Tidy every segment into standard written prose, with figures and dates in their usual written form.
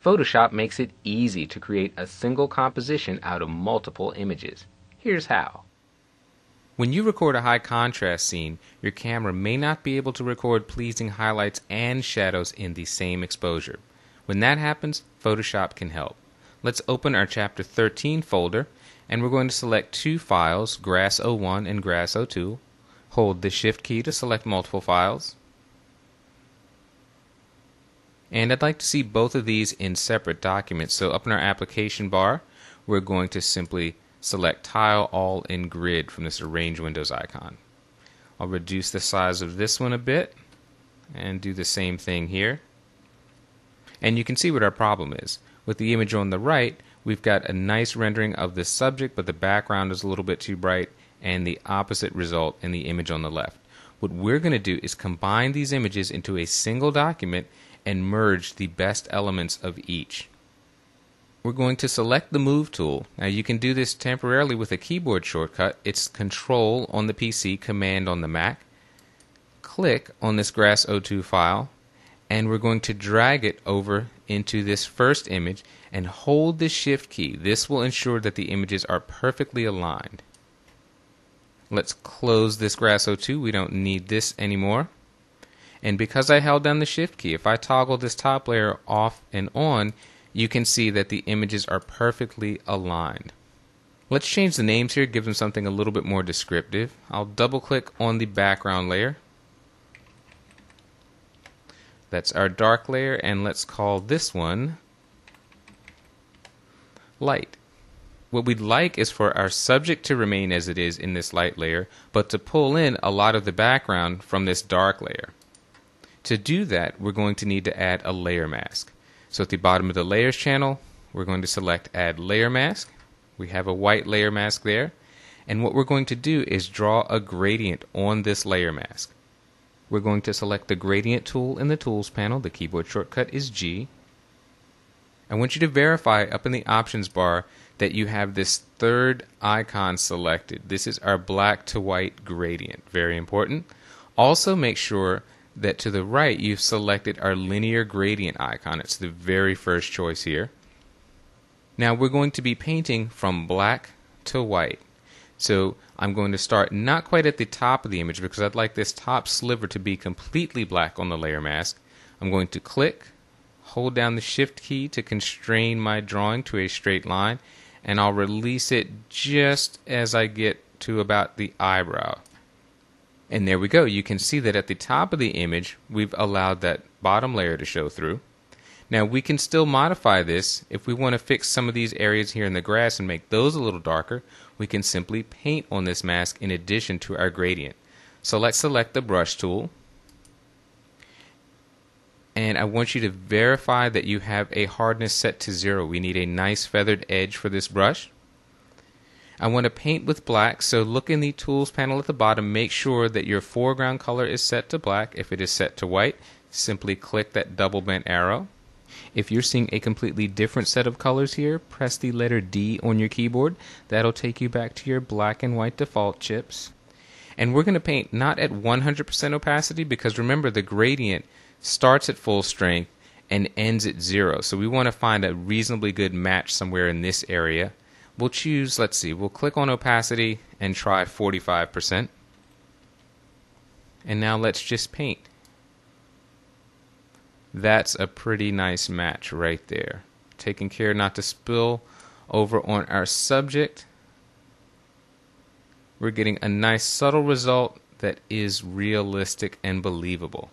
Photoshop makes it easy to create a single composition out of multiple images. Here's how. When you record a high contrast scene, your camera may not be able to record pleasing highlights and shadows in the same exposure. When that happens, Photoshop can help. Let's open our Chapter 13 folder, and we're going to select two files, Grass01 and Grass02. Hold the Shift key to select multiple files. And I'd like to see both of these in separate documents. So up in our application bar, we're going to simply select Tile All in Grid from this Arrange Windows icon. I'll reduce the size of this one a bit and do the same thing here. And you can see what our problem is. With the image on the right, we've got a nice rendering of the subject, but the background is a little bit too bright, and the opposite result in the image on the left. What we're going to do is combine these images into a single document and merge the best elements of each. We're going to select the Move tool. Now you can do this temporarily with a keyboard shortcut. It's Control on the PC, Command on the Mac. Click on this Grass02 file, and we're going to drag it over into this first image and hold the Shift key. This will ensure that the images are perfectly aligned. Let's close this Grass02. We don't need this anymore. And because I held down the Shift key, if I toggle this top layer off and on, you can see that the images are perfectly aligned. Let's change the names here, give them something a little bit more descriptive. I'll double click on the background layer. That's our dark layer, and let's call this one light. What we'd like is for our subject to remain as it is in this light layer, but to pull in a lot of the background from this dark layer. To do that, we're going to need to add a layer mask. So at the bottom of the Layers channel, we're going to select Add Layer Mask. We have a white layer mask there. And what we're going to do is draw a gradient on this layer mask. We're going to select the Gradient tool in the Tools panel. The keyboard shortcut is G. I want you to verify up in the Options bar that you have this third icon selected. This is our black to white gradient. Very important. Also make sure that to the right you've selected our linear gradient icon. It's the very first choice here. Now we're going to be painting from black to white. So I'm going to start not quite at the top of the image because I'd like this top sliver to be completely black on the layer mask. I'm going to click, hold down the Shift key to constrain my drawing to a straight line, and I'll release it just as I get to about the eyebrow. And there we go. You can see that at the top of the image, we've allowed that bottom layer to show through. Now we can still modify this. If we want to fix some of these areas here in the grass and make those a little darker, we can simply paint on this mask in addition to our gradient. So let's select the brush tool. And I want you to verify that you have a hardness set to 0. We need a nice feathered edge for this brush. I want to paint with black, so look in the Tools panel at the bottom. Make sure that your foreground color is set to black. If it is set to white, simply click that double bent arrow. If you're seeing a completely different set of colors here, press the letter D on your keyboard. That'll take you back to your black and white default chips. And we're going to paint not at 100% opacity because remember the gradient starts at full strength and ends at 0. So we want to find a reasonably good match somewhere in this area. We'll choose, let's see, we'll click on opacity and try 45%. And now let's just paint. That's a pretty nice match right there. Taking care not to spill over on our subject. We're getting a nice subtle result that is realistic and believable.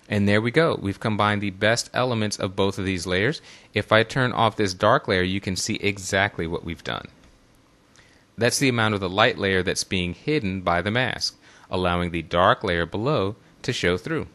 And there we go. We've combined the best elements of both of these layers. If I turn off this dark layer, you can see exactly what we've done. That's the amount of the light layer that's being hidden by the mask, allowing the dark layer below to show through.